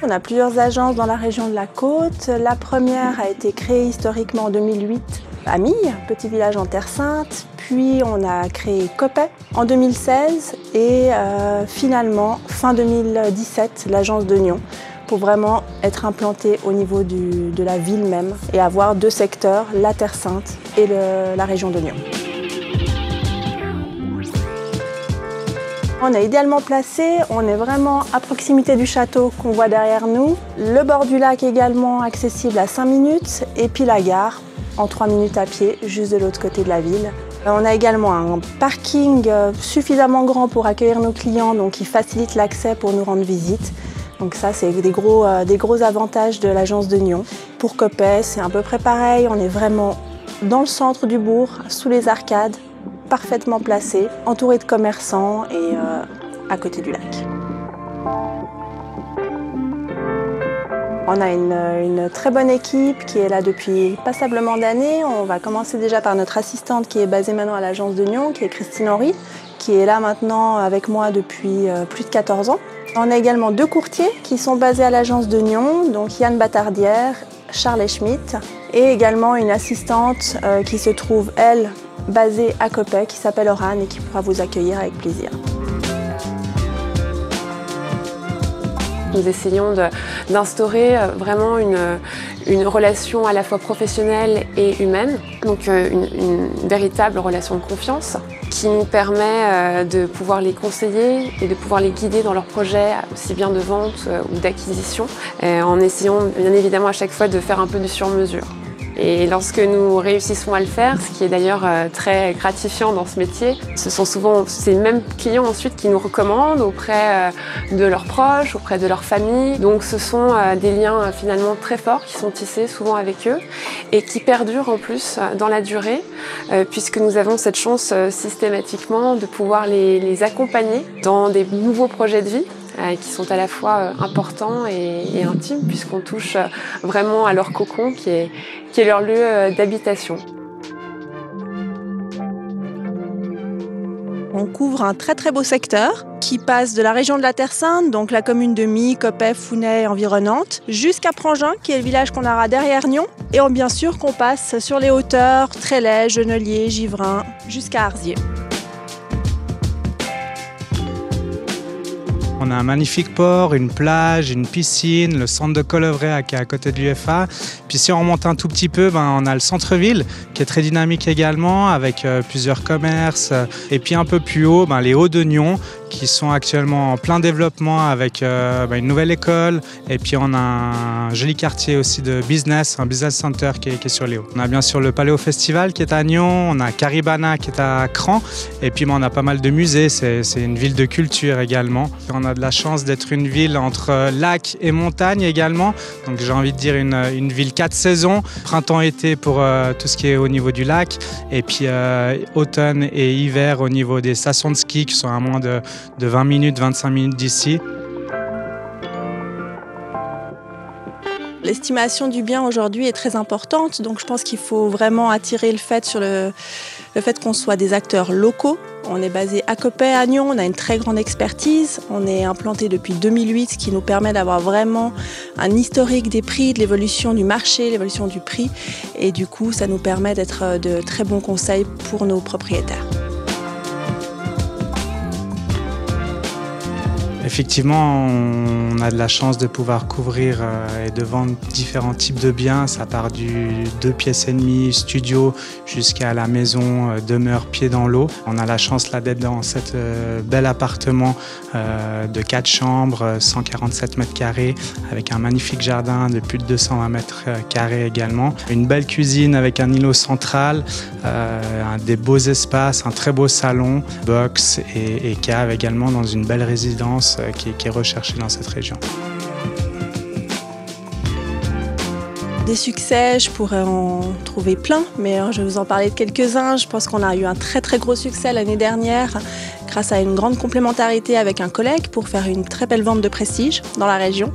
On a plusieurs agences dans la région de la Côte. La première a été créée historiquement en 2008 à Mille, petit village en Terre Sainte. Puis on a créé Coppet en 2016 et finalement, fin 2017, l'agence de Nyon, pour vraiment être implanté au niveau de la ville même et avoir deux secteurs, la Terre Sainte et la région de Nyon. On est idéalement placé, on est vraiment à proximité du château qu'on voit derrière nous, le bord du lac également accessible à 5 minutes et puis la gare en 3 minutes à pied, juste de l'autre côté de la ville. On a également un parking suffisamment grand pour accueillir nos clients, donc qui facilite l'accès pour nous rendre visite. Donc ça, c'est des gros avantages de l'agence de Nyon. Pour Coppet, c'est à peu près pareil. On est vraiment dans le centre du bourg, sous les arcades, parfaitement placé, entouré de commerçants et à côté du lac. On a une très bonne équipe qui est là depuis passablement d'années. On va commencer déjà par notre assistante qui est basée maintenant à l'agence de Nyon, qui est Christine Henry, qui est là maintenant avec moi depuis plus de 14 ans. On a également deux courtiers qui sont basés à l'agence de Nyon, donc Yann Batardière, Charles Schmitt, et également une assistante qui se trouve, elle, basée à Coppet, qui s'appelle Orane et qui pourra vous accueillir avec plaisir. Nous essayons d'instaurer vraiment une relation à la fois professionnelle et humaine, donc une véritable relation de confiance qui nous permet de pouvoir les conseiller et de pouvoir les guider dans leurs projets, aussi bien de vente ou d'acquisition, en essayant bien évidemment à chaque fois de faire un peu du sur-mesure. Et lorsque nous réussissons à le faire, ce qui est d'ailleurs très gratifiant dans ce métier, ce sont souvent ces mêmes clients ensuite qui nous recommandent auprès de leurs proches, auprès de leur famille. Donc ce sont des liens finalement très forts qui sont tissés souvent avec eux et qui perdurent en plus dans la durée puisque nous avons cette chance systématiquement de pouvoir les accompagner dans des nouveaux projets de vie qui sont à la fois importants et intimes puisqu'on touche vraiment à leur cocon qui est leur lieu d'habitation. On couvre un très très beau secteur qui passe de la région de la Terre Sainte, donc la commune de Mille, Coppet, Founet environnante, jusqu'à Prangin, qui est le village qu'on aura derrière Nyon. Et bien sûr qu'on passe sur les hauteurs, Trélez, Genelier, Givrin, jusqu'à Arzier. On a un magnifique port, une plage, une piscine, le centre de Colevray qui est à côté de l'UFA. Puis si on remonte un tout petit peu, on a le centre-ville qui est très dynamique également avec plusieurs commerces. Et puis un peu plus haut, les Hauts de Nyon qui sont actuellement en plein développement avec une nouvelle école. Et puis on a un joli quartier aussi de business, un business center qui est sur les Hauts. On a bien sûr le Paléo Festival qui est à Nyon, on a Caribana qui est à Cran. Et puis on a pas mal de musées, c'est une ville de culture également. On a de la chance d'être une ville entre lac et montagne également. Donc j'ai envie de dire une ville 4 saisons, printemps-été pour tout ce qui est au niveau du lac. Et puis automne et hiver au niveau des stations de ski qui sont à moins de 20 minutes, 25 minutes d'ici. L'estimation du bien aujourd'hui est très importante, donc je pense qu'il faut vraiment attirer le fait sur le fait qu'on soit des acteurs locaux. On est basé à Coppet, à Nyon, on a une très grande expertise. On est implanté depuis 2008, ce qui nous permet d'avoir vraiment un historique des prix, de l'évolution du marché, l'évolution du prix. Et du coup, ça nous permet d'être de très bons conseils pour nos propriétaires. Effectivement, on a de la chance de pouvoir couvrir et de vendre différents types de biens. Ça part du 2 pièces et demie, studio, jusqu'à la maison, demeure, pied dans l'eau. On a la chance là d'être dans cet bel appartement de 4 chambres, 147 mètres carrés, avec un magnifique jardin de plus de 220 mètres carrés également. Une belle cuisine avec un îlot central, des beaux espaces, un très beau salon, box et cave également dans une belle résidence qui est recherché dans cette région. Des succès, je pourrais en trouver plein, mais je vais vous en parler de quelques-uns. Je pense qu'on a eu un très très gros succès l'année dernière grâce à une grande complémentarité avec un collègue pour faire une très belle vente de prestige dans la région.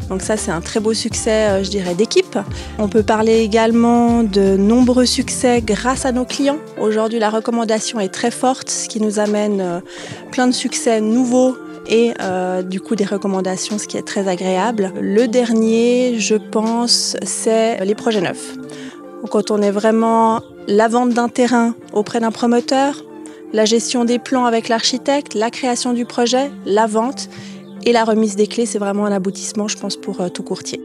Donc ça, c'est un très beau succès, je dirais, d'équipe. On peut parler également de nombreux succès grâce à nos clients. Aujourd'hui, la recommandation est très forte, ce qui nous amène plein de succès nouveaux et du coup des recommandations, ce qui est très agréable. Le dernier, je pense, c'est les projets neufs. Quand on est vraiment la vente d'un terrain auprès d'un promoteur, la gestion des plans avec l'architecte, la création du projet, la vente et la remise des clés, c'est vraiment un aboutissement, je pense, pour tout courtier.